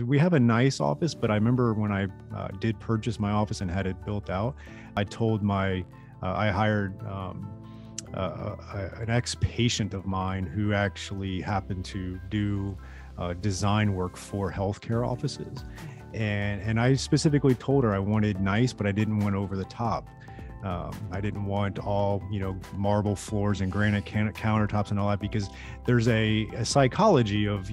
we have a nice office, but I remember when I did purchase my office and had it built out, I told I hired an ex-patient of mine who actually happened to do design work for healthcare offices. And I specifically told her I wanted nice, but I didn't want over the top. I didn't want all, marble floors and granite countertops and all that, because there's a psychology of,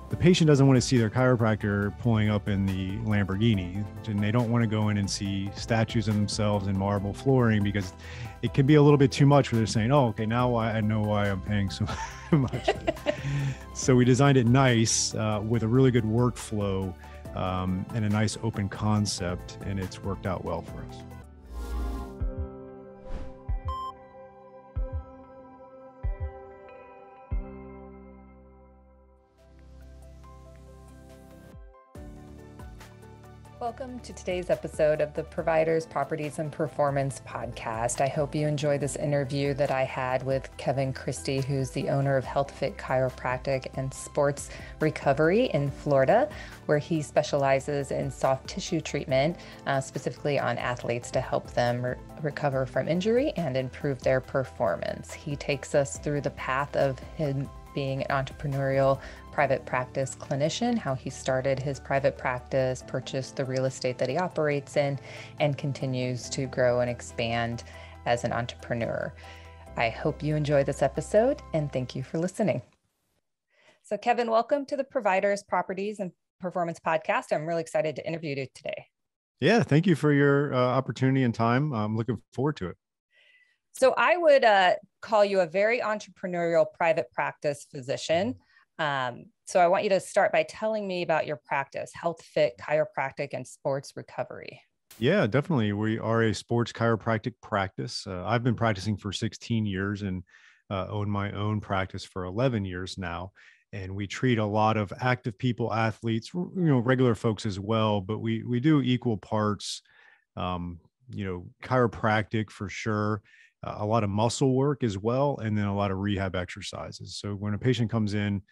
the patient doesn't want to see their chiropractor pulling up in the Lamborghini, and they don't want to go in and see statues of themselves in marble flooring, because it can be a little bit too much where they're saying, oh, okay, now I know why I'm paying so much. So we designed it nice with a really good workflow and a nice open concept, and it's worked out well for us. Welcome to today's episode of the Providers, Properties, and Performance podcast. I hope you enjoy this interview that I had with Kevin Christie, who's the owner of HealthFit Chiropractic and Sports Recovery in Florida, where he specializes in soft tissue treatment, specifically on athletes to help them recover from injury and improve their performance. He takes us through the path of him being an entrepreneurial private practice clinician, how he started his private practice, purchased the real estate that he operates in, and continues to grow and expand as an entrepreneur. I hope you enjoy this episode, and thank you for listening. So Kevin, welcome to the Providers, Properties, and Performance podcast. I'm really excited to interview you today. Yeah, thank you for your opportunity and time. I'm looking forward to it. So I would call you a very entrepreneurial private practice physician. So I want you to start by telling me about your practice, HealthFit Chiropractic and Sports Recovery. Yeah, definitely. We are a sports chiropractic practice. I've been practicing for 16 years and own my own practice for 11 years now. And we treat a lot of active people, athletes, regular folks as well. But we do equal parts, chiropractic for sure. A lot of muscle work as well, and then a lot of rehab exercises. So when a patient comes in,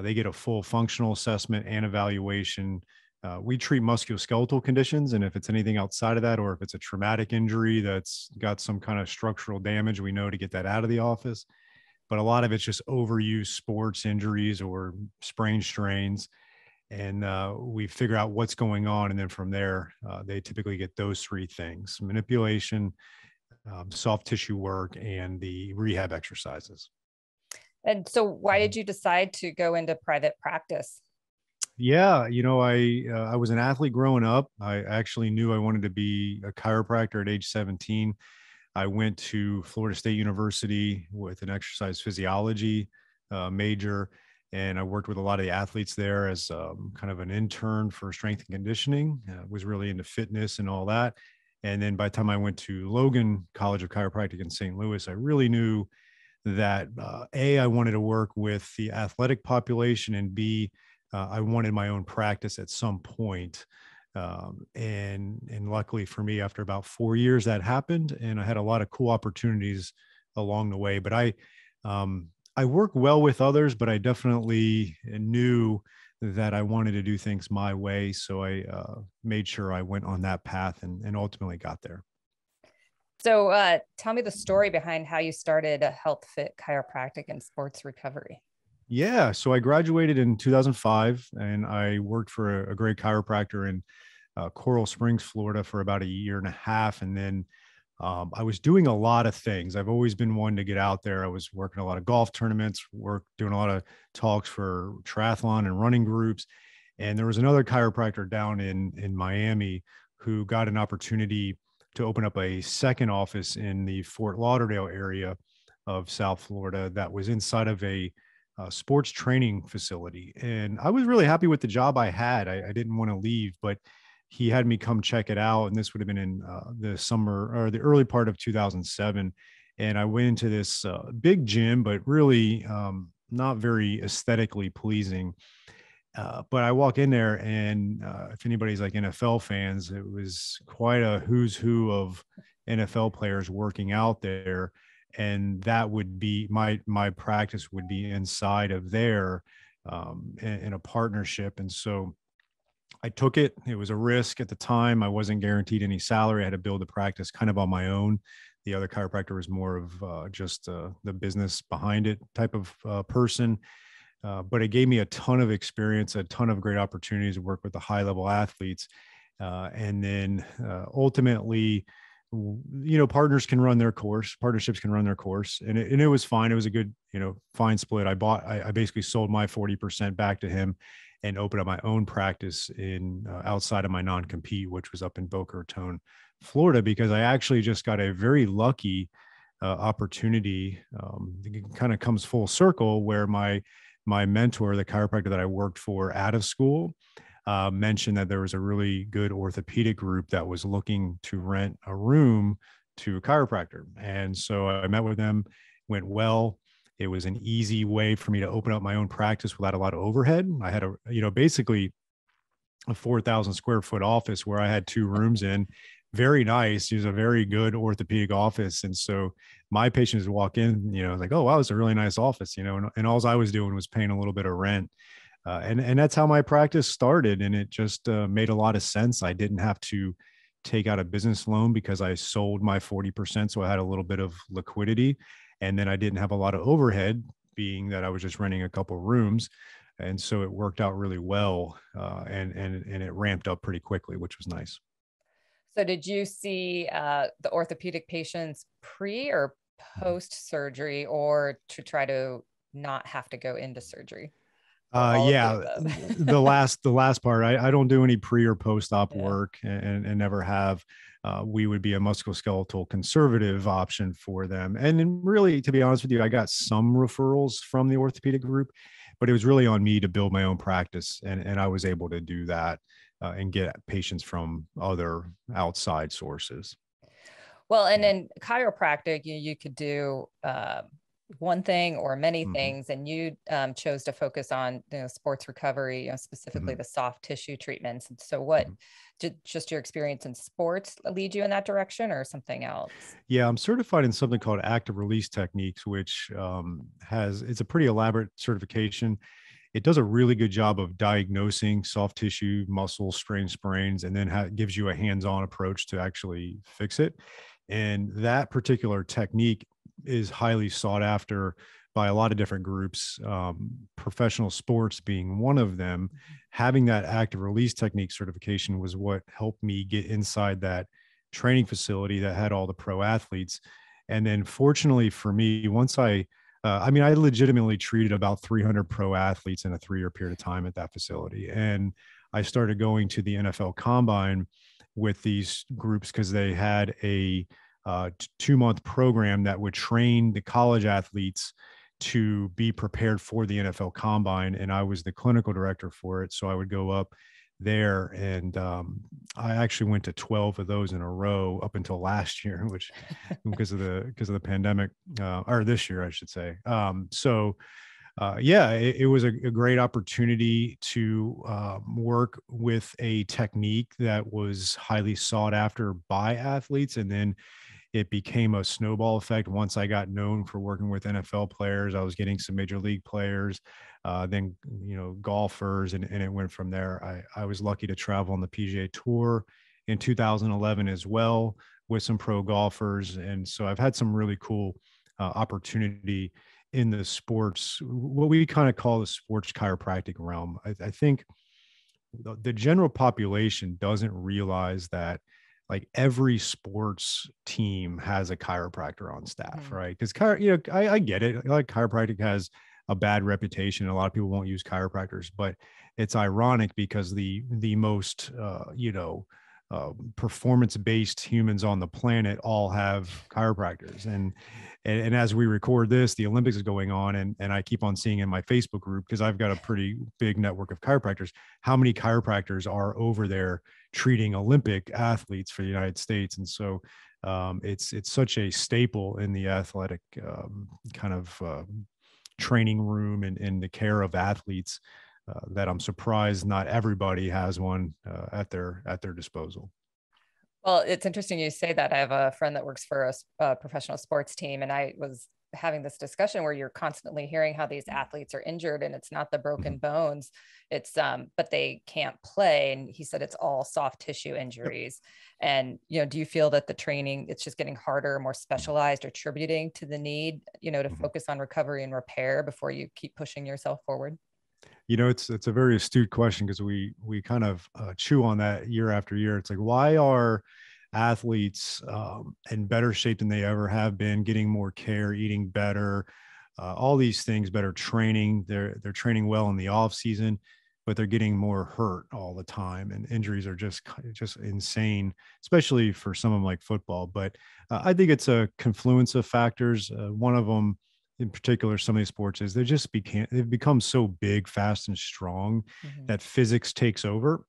they get a full functional assessment and evaluation. We treat musculoskeletal conditions, and if it's anything outside of that, or if it's a traumatic injury that's got some kind of structural damage, we know to get that out of the office. But a lot of it's just overuse sports injuries or sprain strains, and we figure out what's going on, and then from there, they typically get those three things: manipulation, soft tissue work, and the rehab exercises. And so why did you decide to go into private practice? Yeah, I was an athlete growing up. I actually knew I wanted to be a chiropractor at age 17. I went to Florida State University with an exercise physiology major, and I worked with a lot of the athletes there as kind of an intern for strength and conditioning. Was really into fitness and all that. And then by the time I went to Logan College of Chiropractic in St. Louis, I really knew that A, I wanted to work with the athletic population, and B, I wanted my own practice at some point. And luckily for me, after about 4 years, that happened, and I had a lot of cool opportunities along the way. But I work well with others, but I definitely knew that I wanted to do things my way. So I made sure I went on that path and ultimately got there. So tell me the story behind how you started a HealthFit Chiropractic and Sports Recovery. Yeah. So I graduated in 2005, and I worked for a great chiropractor in Coral Springs, Florida for about a year and a half. And then I was doing a lot of things. I've always been one to get out there. I was working a lot of golf tournaments, doing a lot of talks for triathlon and running groups. And there was another chiropractor down in Miami who got an opportunity to open up a second office in the Fort Lauderdale area of South Florida that was inside of a sports training facility. And I was really happy with the job I had. I didn't want to leave, but he had me come check it out. And this would have been in the summer or the early part of 2007. And I went into this big gym, but really not very aesthetically pleasing. But I walk in there, and if anybody's like NFL fans, it was quite a who's who of NFL players working out there. And that would be my practice would be inside of there in a partnership. And so I took it. It was a risk at the time. I wasn't guaranteed any salary. I had to build a practice kind of on my own. The other chiropractor was more of just the business behind it type of person. But it gave me a ton of experience, a ton of great opportunities to work with the high level athletes. And then ultimately, partners can run their course, partnerships can run their course. And it was fine. It was a good, fine split. I basically sold my 40% back to him and opened up my own practice in outside of my non-compete, which was up in Boca Raton, Florida, because I actually just got a very lucky opportunity. It kind of comes full circle where my mentor, the chiropractor that I worked for out of school, mentioned that there was a really good orthopedic group that was looking to rent a room to a chiropractor. And so I met with them, went well. It was an easy way for me to open up my own practice without a lot of overhead. I had basically a 4,000 square foot office where I had 2 rooms in. Very nice. It was a very good orthopedic office. And so my patients would walk in, like, oh, wow, it's a really nice office, and all I was doing was paying a little bit of rent. And that's how my practice started. And it just made a lot of sense. I didn't have to take out a business loan because I sold my 40%. So I had a little bit of liquidity. And then I didn't have a lot of overhead, being that I was just renting a couple of rooms. And so it worked out really well. And it ramped up pretty quickly, which was nice. So did you see the orthopedic patients pre or post surgery, or to try to not have to go into surgery? Yeah, the last part, I don't do any pre or post op work and never have. We would be a musculoskeletal conservative option for them. And then really, to be honest with you, I got some referrals from the orthopedic group, but it was really on me to build my own practice. And I was able to do that and get patients from other outside sources. Well, and in chiropractic, you could do one thing or many things, and you chose to focus on sports recovery, specifically the soft tissue treatments. And so what did just your experience in sports lead you in that direction, or something else? Yeah, I'm certified in something called active release techniques, which it's a pretty elaborate certification. It does a really good job of diagnosing soft tissue, muscle strain, sprains, and then gives you a hands-on approach to actually fix it. And that particular technique is highly sought after by a lot of different groups, professional sports being one of them. Having that active release technique certification was what helped me get inside that training facility that had all the pro athletes. And then fortunately for me, once I legitimately treated about 300 pro athletes in a 3-year period of time at that facility. And I started going to the NFL Combine with these groups because they had a 2-month program that would train the college athletes to be prepared for the NFL Combine. And I was the clinical director for it. So I would go up there, and I actually went to 12 of those in a row up until last year, which because of the pandemic, or this year I should say. It was a great opportunity to work with a technique that was highly sought after by athletes. And then it became a snowball effect. Once I got known for working with NFL players, I was getting some major league players, then, golfers, and it went from there. I was lucky to travel on the PGA Tour in 2011 as well with some pro golfers. And so I've had some really cool opportunity in the sports, what we kind of call the sports chiropractic realm. I think the general population doesn't realize that like every sports team has a chiropractor on staff, right? Because I get it. Like chiropractic has a bad reputation. A lot of people won't use chiropractors, but it's ironic because the most performance-based humans on the planet all have chiropractors. And as we record this, the Olympics is going on, and I keep on seeing in my Facebook group, because I've got a pretty big network of chiropractors, how many chiropractors are over there treating Olympic athletes for the United States. And so it's such a staple in the athletic training room and the care of athletes that I'm surprised not everybody has one at their disposal. Well, it's interesting you say that. I have a friend that works for a professional sports team, and I was having this discussion where you're constantly hearing how these athletes are injured, and it's not the broken bones, it's but they can't play. And he said it's all soft tissue injuries. And, do you feel that the training, it's just getting harder, more specialized, or attributing to the need, to focus on recovery and repair before you keep pushing yourself forward? It's a very astute question, because we kind of chew on that year after year. It's like, why are athletes in better shape than they ever have been, getting more care, eating better, all these things, better training. They're training well in the off season, but they're getting more hurt all the time, and injuries are just insane, especially for someone like football. But I think it's a confluence of factors. One of them in particular, some of these sports, is they've become so big, fast, and strong that physics takes over.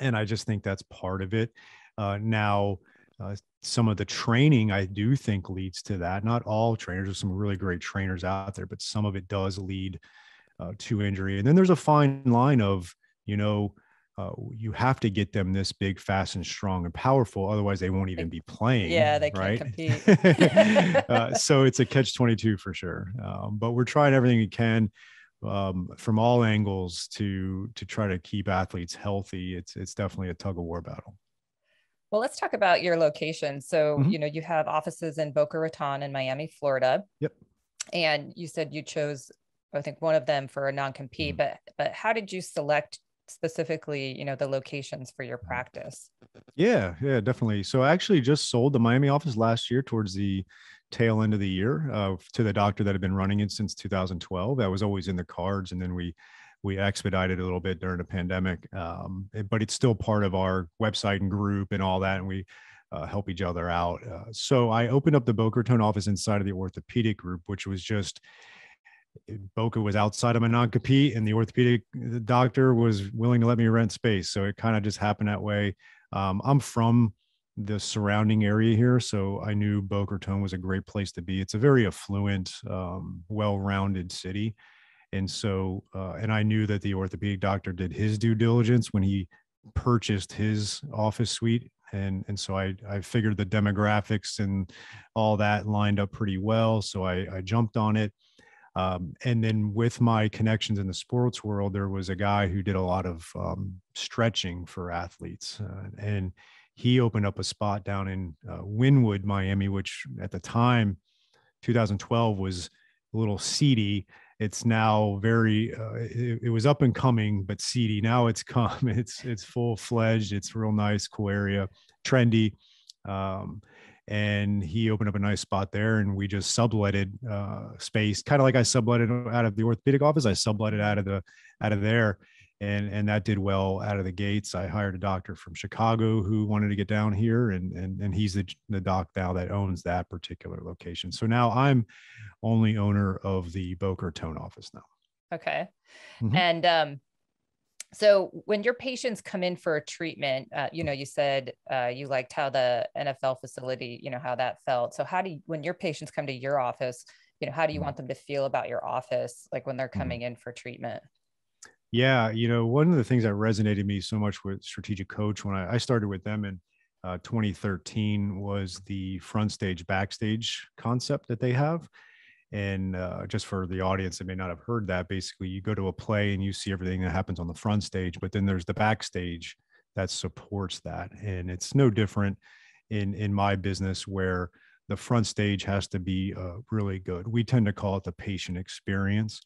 And I just think that's part of it. Now, some of the training, I do think, leads to that. Not all trainers. There's some really great trainers out there, but some of it does lead to injury. And then there's a fine line of, you have to get them this big, fast, and strong and powerful. Otherwise, they won't even be playing. Yeah, they can't right? compete. So it's a catch-22 for sure. But we're trying everything we can from all angles to try to keep athletes healthy. It's definitely a tug of war battle. Well, let's talk about your location. So, you have offices in Boca Raton and Miami, Florida. Yep. And you said you chose, I think, one of them for a non-compete, but how did you select specifically, the locations for your practice? Yeah, definitely. So I actually just sold the Miami office last year towards the tail end of the year to the doctor that had been running it since 2012. That was always in the cards. And then we expedited a little bit during the pandemic, but it's still part of our website and group and all that. And we help each other out. So I opened up the Boca Raton office inside of the orthopedic group, which was just, Boca was outside of my non-compete, and the orthopedic doctor was willing to let me rent space. So it kind of just happened that way. I'm from the surrounding area here, so I knew Boca Raton was a great place to be. It's a very affluent, well-rounded city. And so, and I knew that the orthopedic doctor did his due diligence when he purchased his office suite. And so I figured the demographics and all that lined up pretty well. So I jumped on it. And then with my connections in the sports world, there was a guy who did a lot of stretching for athletes. And he opened up a spot down in Wynwood, Miami, which at the time, 2012, was a little seedy. It's now very, it was up and coming, but seedy. Now it's it's full fledged. It's real nice, cool area, trendy. And he opened up a nice spot there, and we just subletted space, kind of like I subletted out of the orthopedic office. I subletted out of there, and that did well out of the gates. I hired a doctor from Chicago who wanted to get down here, and he's the doc now that owns that particular location. So now I'm only owner of the Boca Raton office now. Okay. And so when your patients come in for a treatment, you said you liked how the NFL facility, how that felt. So when your patients come to your office, how do you want them to feel about your office, like when they're coming in for treatment? Yeah. One of the things that resonated me so much with Strategic Coach when I started with them in 2013 was the front stage, backstage concept that they have. And just for the audience that may not have heard that, basically you go to a play and you see everything that happens on the front stage, but then there's the backstage that supports that. And it's no different in my business, where the front stage has to be really good. We tend to call it the patient experience,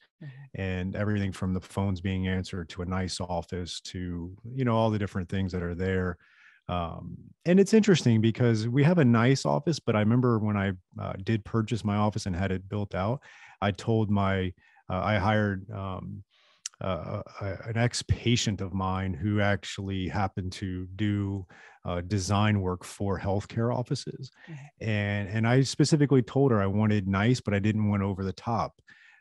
and everything from the phones being answered to a nice office to, all the different things that are there. And it's interesting because we have a nice office, but I remember when I did purchase my office and had it built out, I told I hired an ex-patient of mine who actually happened to do design work for healthcare offices. And I specifically told her I wanted nice, but I didn't want over the top.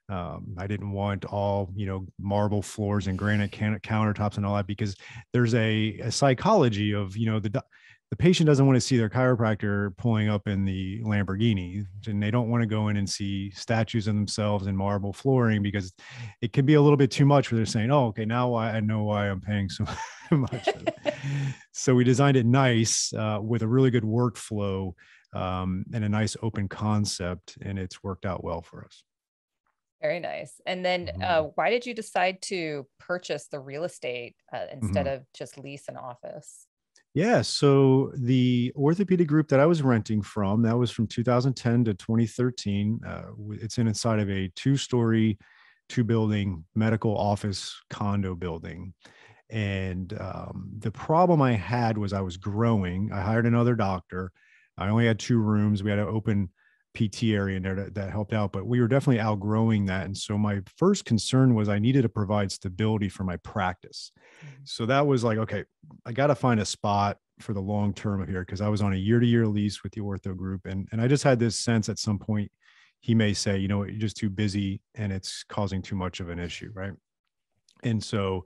I didn't want all, marble floors and granite countertops and all that, because there's a psychology of, the patient doesn't want to see their chiropractor pulling up in the Lamborghini, and they don't want to go in and see statues of themselves in marble flooring, because it can be a little bit too much where they're saying, oh, okay, now I know why I'm paying so much. So we designed it nice, with a really good workflow, and a nice open concept, and it's worked out well for us. Very nice. And then why did you decide to purchase the real estate instead of just lease an office? Yeah. So the orthopedic group that I was renting from, that was from 2010 to 2013. It's inside of a 2-story, 2-building medical office condo building. And the problem I had was I was growing. I hired another doctor. I only had 2 rooms. We had an open PT area in there that helped out, but we were definitely outgrowing that. And so my first concern was I needed to provide stability for my practice. So that was like, okay, I got to find a spot for the long term here, because I was on a year-to-year lease with the ortho group. And I just had this sense at some point he may say, you know what, you're just too busy and it's causing too much of an issue. Right. And so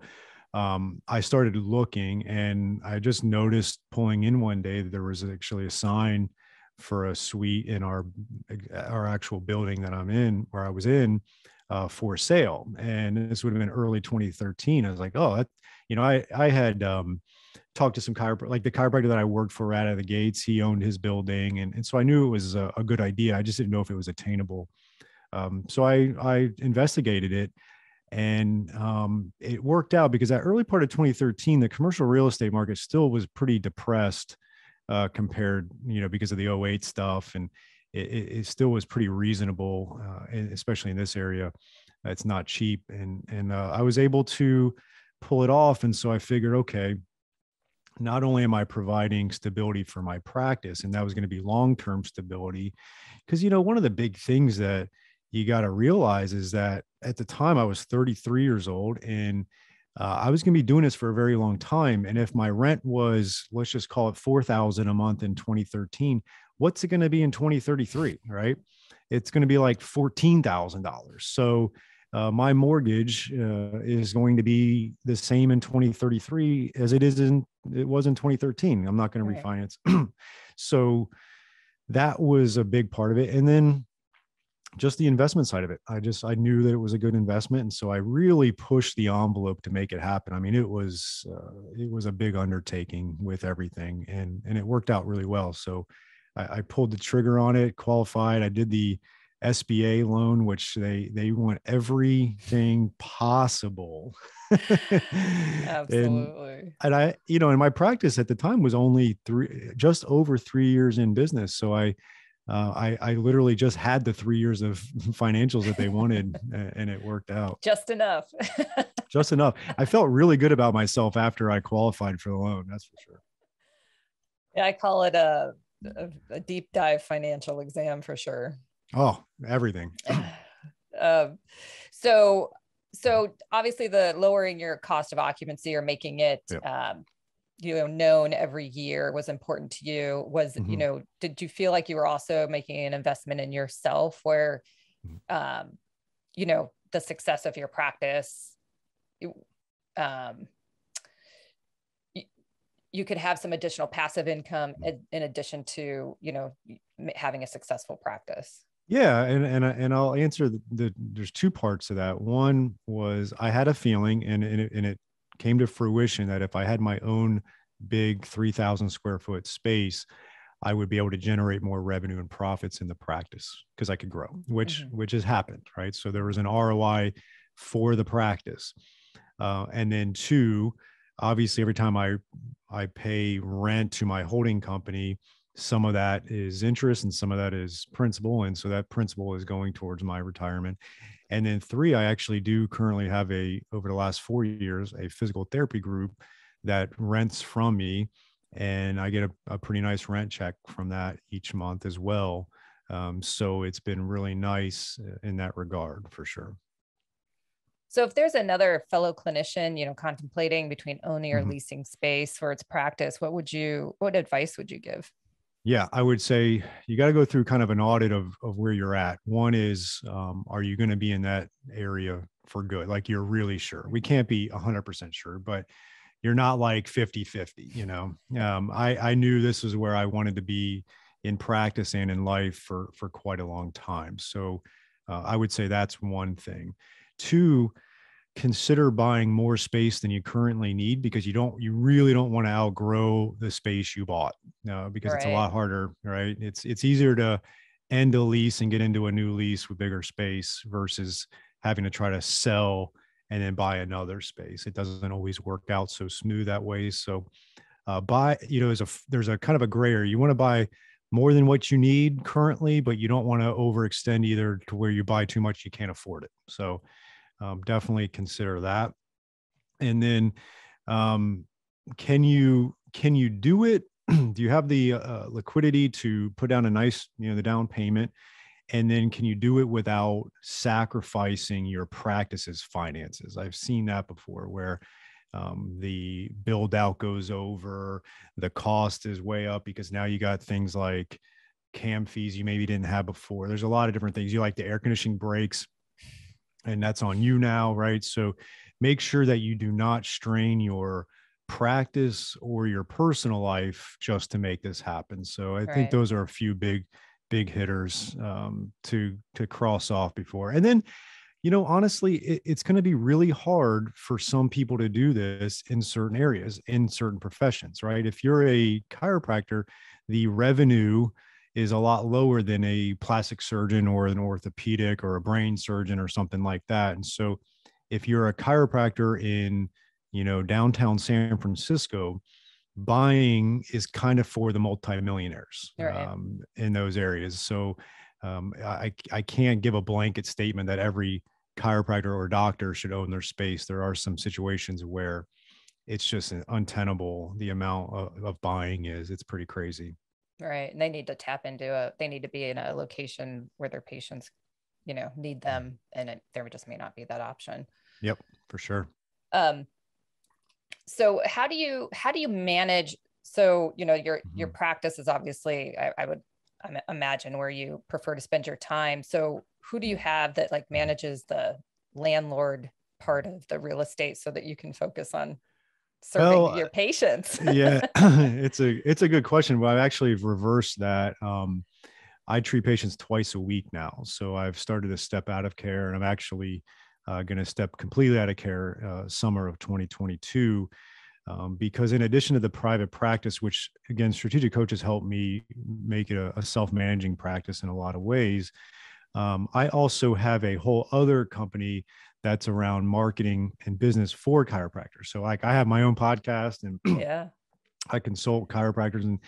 I started looking, and I just noticed pulling in one day that there was actually a sign for a suite in our actual building that I'm in, where I was in, for sale. And this would have been early 2013. I was like, oh, I had talked to some chiropractor, like the chiropractor that I worked for right out of the gates. He owned his building. And so I knew it was a good idea. I just didn't know if it was attainable. So I investigated it, and it worked out, because that early part of 2013, the commercial real estate market still was pretty depressed, compared, because of the '08 stuff. And it still was pretty reasonable, especially in this area. It's not cheap. And I was able to pull it off. And so I figured, okay, not only am I providing stability for my practice, and that was going to be long-term stability, because, one of the big things that you got to realize is that at the time I was 33 years old, and I was going to be doing this for a very long time. And if my rent was, let's just call it $4,000 a month in 2013, what's it going to be in 2033? Right. It's going to be like $14,000. So my mortgage is going to be the same in 2033 as it was in 2013. I'm not going to refinance. So that was a big part of it. And then just the investment side of it. I knew that it was a good investment. And so I really pushed the envelope to make it happen. I mean, it was a big undertaking with everything, and it worked out really well. So I pulled the trigger on it, qualified. I did the SBA loan, which they want everything possible. Absolutely. And I, and my practice at the time was only just over 3 years in business. So I literally just had the 3 years of financials that they wanted, and it worked out. Just enough. Just enough. I felt really good about myself after I qualified for the loan. That's for sure. Yeah, I call it a deep dive financial exam for sure. Oh, everything. So obviously the lowering your cost of occupancy or making it, known every year was important to you. Was, did you feel like you were also making an investment in yourself where, the success of your practice, you could have some additional passive income in addition to, having a successful practice? Yeah. And I'll answer there's 2 parts to that. One was I had a feeling, and it came to fruition, that if I had my own big 3,000 square foot space, I would be able to generate more revenue and profits in the practice, because I could grow, which has happened. Right. So there was an ROI for the practice. And then 2, obviously every time I pay rent to my holding company, some of that is interest and some of that is principal. And so that principal is going towards my retirement. And then 3, I actually do currently have over the last 4 years, a physical therapy group that rents from me, and I get a pretty nice rent check from that each month as well. So it's been really nice in that regard, for sure. So if there's another fellow clinician, contemplating between owning or leasing space for its practice, what advice would you give? Yeah, I would say you got to go through kind of an audit of where you're at. One is, are you going to be in that area for good? Like, you're really sure. We can't be 100% sure, but you're not like 50-50, I knew this was where I wanted to be in practice and in life for quite a long time. So I would say that's one thing. Two, consider buying more space than you currently need, because you really don't want to outgrow the space you bought, because it's a Right. lot harder, right? It's easier to end a lease and get into a new lease with bigger space versus having to try to sell and then buy another space. It doesn't always work out so smooth that way. So buy, there's a kind of a gray area. You want to buy more than what you need currently, but you don't want to overextend either to where you buy too much you can't afford it. So definitely consider that. And then can you do it? Do you have the liquidity to put down a nice, the down payment? And then can you do it without sacrificing your practice's finances? I've seen that before, where the build out goes over, the cost is way up because now you got things like cam fees you maybe didn't have before. There's a lot of different things. You like the air conditioning breaks, and that's on you now, right? So make sure that you do not strain your practice or your personal life just to make this happen. So I think Right. those are a few big hitters to cross off before. And then, honestly, it's going to be really hard for some people to do this in certain areas, in certain professions, right? If you're a chiropractor, the revenue is a lot lower than a plastic surgeon or an orthopedic or a brain surgeon or something like that. And so if you're a chiropractor in, downtown San Francisco, buying is kind of for the multimillionaires Right. in those areas. So I can't give a blanket statement that every chiropractor or doctor should own their space. There are some situations where it's just untenable. The amount of buying it's pretty crazy. Right. And they need to they need to be in a location where their patients, need them. And there just may not be that option. Yep, for sure. Um, so how do you manage? So, your practice is obviously, I would imagine, where you prefer to spend your time. So who do you have that like manages the landlord part of the real estate so that you can focus on serving your patients? Yeah, it's a good question. Well, I've actually reversed that. I treat patients twice a week now. So I've started to step out of care, and I'm actually going to step completely out of care summer of 2022. Because in addition to the private practice, which again, Strategic Coaches helped me make it a self-managing practice in a lot of ways, I also have a whole other company that's around marketing and business for chiropractors. So like I have my own podcast, and Yeah. I consult chiropractors, and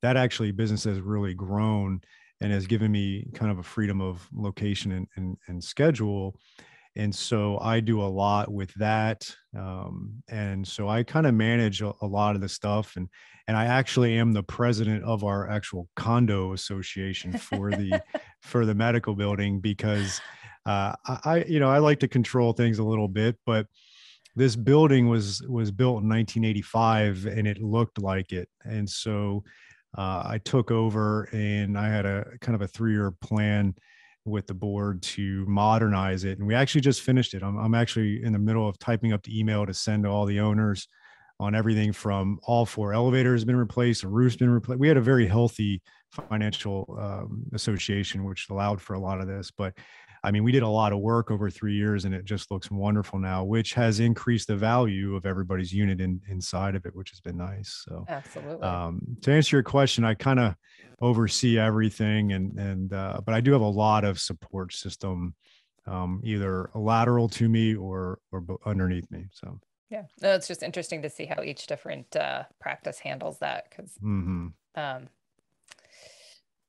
that actually business has really grown and has given me kind of a freedom of location and schedule. And so I do a lot with that. And so I kind of manage a lot of the stuff. And I actually am the president of our actual condo association for the medical building, because I like to control things a little bit, but this building was built in 1985 and it looked like it. And so I took over, and I had a kind of a 3-year plan with the board to modernize it. And we actually just finished it. I'm actually in the middle of typing up the email to send to all the owners on everything from all 4 elevators have been replaced, the roof's been replaced. We had a very healthy financial association, which allowed for a lot of this. But I mean, we did a lot of work over 3 years, and it just looks wonderful now, which has increased the value of everybody's unit inside of it, which has been nice. So Absolutely. to answer your question, I kind of oversee everything, but I do have a lot of support system, either lateral to me or underneath me. So yeah, no, it's just interesting to see how each different practice handles that. Because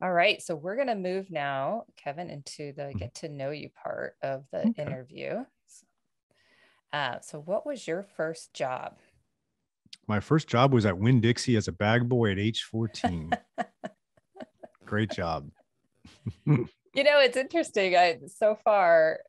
all right, so we're gonna move now, Kevin, into the get to know you part of the interview. So what was your first job? My first job was at Winn-Dixie as a bag boy at age 14. Great job. It's interesting. So far,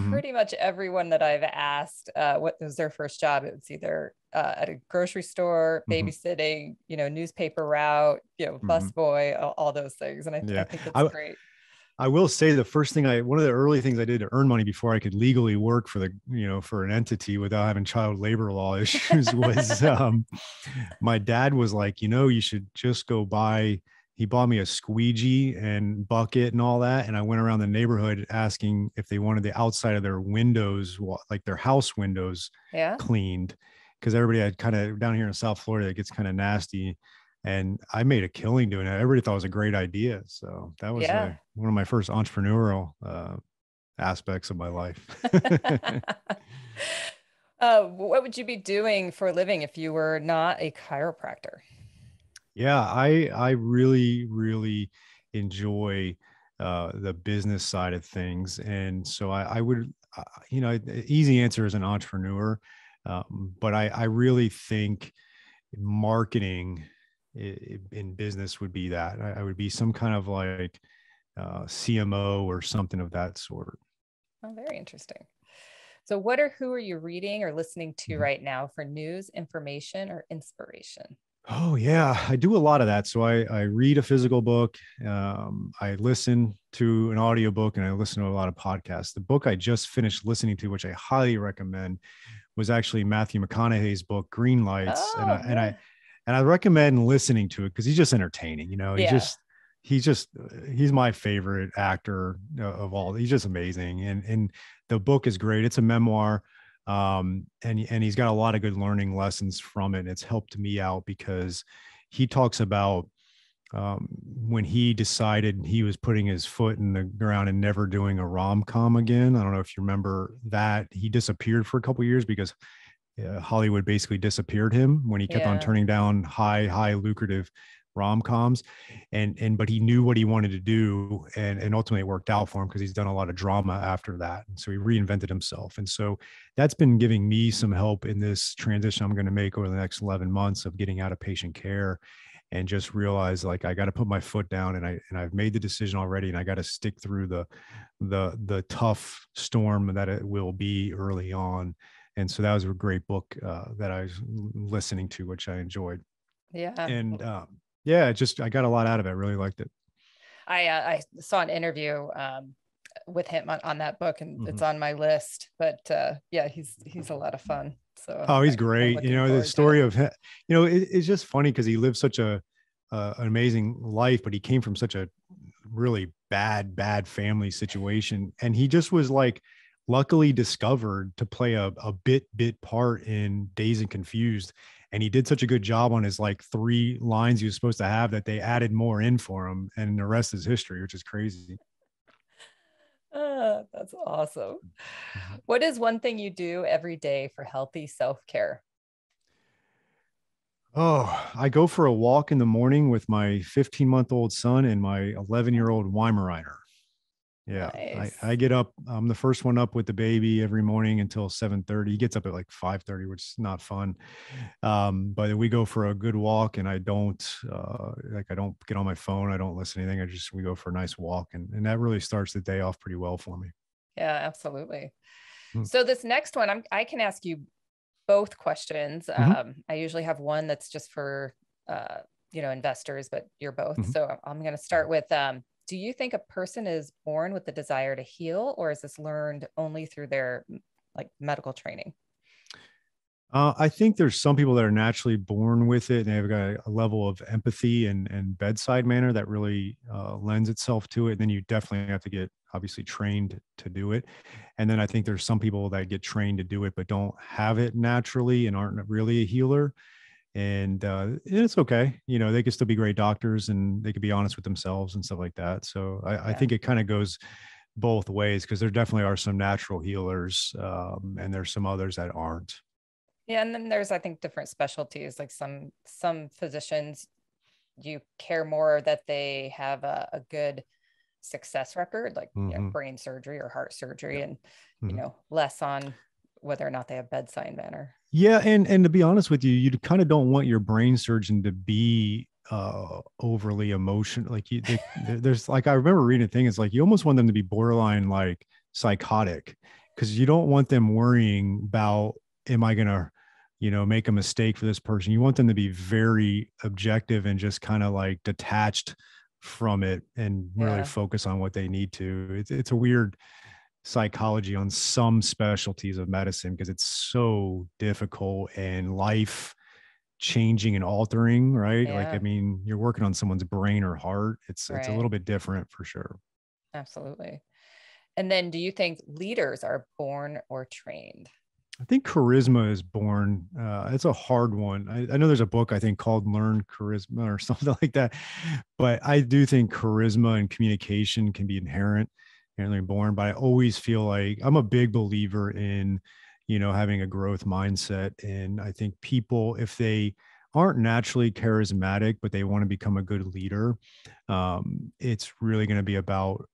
pretty much everyone that I've asked what was their first job, it was either at a grocery store, babysitting, newspaper route, bus boy, all those things. And I think it's great. I will say the first thing one of the early things I did to earn money before I could legally work for for an entity without having child labor law issues was, my dad was like, you should just go buy, he bought me a squeegee and bucket and all that. And I went around the neighborhood asking if they wanted the outside of their windows, like their house windows, Yeah. cleaned. Cause everybody had kind of down here in South Florida, it gets kind of nasty. And I made a killing doing it. Everybody thought it was a great idea. So that was Yeah. one of my first entrepreneurial aspects of my life. What would you be doing for a living if you were not a chiropractor? Yeah, I really really enjoy the business side of things, and so I would, the easy answer is an entrepreneur, but I really think marketing in business would be that I would be some kind of like CMO or something of that sort. Oh, very interesting. So who are you reading or listening to Mhm. right now for news, information, or inspiration? Oh yeah, I do a lot of that. So I read a physical book, I listen to an audiobook, and I listen to a lot of podcasts. The book I just finished listening to, which I highly recommend, was actually Matthew McConaughey's book Green Lights, and I Oh, and yeah. I and I recommend listening to it because he's just entertaining. Yeah. He's my favorite actor of all. He's just amazing, and the book is great. It's a memoir, and he's got a lot of good learning lessons from it. And it's helped me out because he talks about when he decided he was putting his foot in the ground and never doing a rom-com again. I don't know if you remember that. He disappeared for a couple of years because Hollywood basically disappeared him when he kept on Yeah. turning down high lucrative rom-coms, but he knew what he wanted to do, and ultimately it worked out for him because he's done a lot of drama after that, and so he reinvented himself. And so that's been giving me some help in this transition I'm going to make over the next 11 months of getting out of patient care, and just realize like I got to put my foot down, and I've made the decision already, and I got to stick through the tough storm that it will be early on. And so that was a great book that I was listening to, which I enjoyed. Yeah. And yeah, I got a lot out of it. I really liked it. I saw an interview with him on that book, and it's Mhm. on my list. But yeah, he's a lot of fun. So Oh, he's I'm great. looking The forward to story it. of it's just funny because he lived such an amazing life, but he came from such a really bad family situation, and he just was like luckily discovered to play a bit part in Dazed and Confused. And he did such a good job on his like 3 lines he was supposed to have that they added more in for him, and the rest is history, which is crazy. That's awesome. Mhm. What is one thing you do every day for healthy self-care? Oh, I go for a walk in the morning with my 15-month-old son and my 11-year-old Weimaraner. Yeah, I Nice. get up. I'm the first one up with the baby every morning until 7:30. He gets up at like 5:30, which is not fun. But we go for a good walk, and I don't get on my phone. I don't listen to anything. We go for a nice walk, and that really starts the day off pretty well for me. Yeah, absolutely. Mm-hmm. So this next one, I can ask you both questions. Mm-hmm. I usually have one that's just for investors, but you're both. Mm-hmm. So I'm going to start with do you think a person is born with the desire to heal, or is this learned only through their like medical training? I think there's some people that are naturally born with it, and they've got a level of empathy and bedside manner that really lends itself to it. And then you definitely have to get obviously trained to do it. And then I think there's some people that get trained to do it but don't have it naturally and aren't really a healer. And it's okay. They could still be great doctors, and they could be honest with themselves and stuff like that. So I Yeah. think it kind of goes both ways because there definitely are some natural healers, and there's some others that aren't. Yeah, and then there's I think different specialties. Like some physicians, you care more that they have a good success record, like Hmm. brain surgery or heart surgery, Yeah. and Mhm. less on whether or not they have bedside manner. Yeah, and to be honest with you, you kind of don't want your brain surgeon to be overly emotional. Like there's like I remember reading a thing. It's like you almost want them to be borderline like psychotic because you don't want them worrying about am I gonna make a mistake for this person. You want them to be very objective and just kind of like detached from it and really focus on what they need to. It's a weird psychology on some specialties of medicine because it's so difficult and life changing and altering, right? Yeah. Like, I mean, you're working on someone's brain or heart. It's a little bit different for sure. Absolutely. And then do you think leaders are born or trained? I think charisma is born. It's a hard one. I know there's a book I think called Learn Charisma or something like that, but I do think charisma and communication can be inherently born. But I always feel like I'm a big believer in, having a growth mindset. And I think people, if they aren't naturally charismatic, but they want to become a good leader, it's really going to be about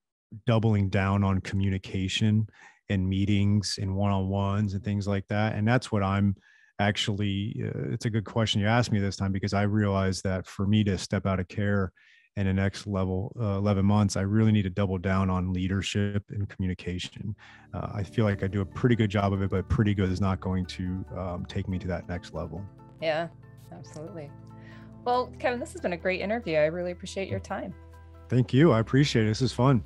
doubling down on communication and meetings and one-on-ones and things like that. And that's what I'm actually, it's a good question you asked me this time, because I realized that for me to step out of care in the next level, 11 months, I really need to double down on leadership and communication. I feel like I do a pretty good job of it, but pretty good is not going to take me to that next level. Yeah, absolutely. Well, Kevin, this has been a great interview. I really appreciate your time. Thank you. I appreciate it. This is fun.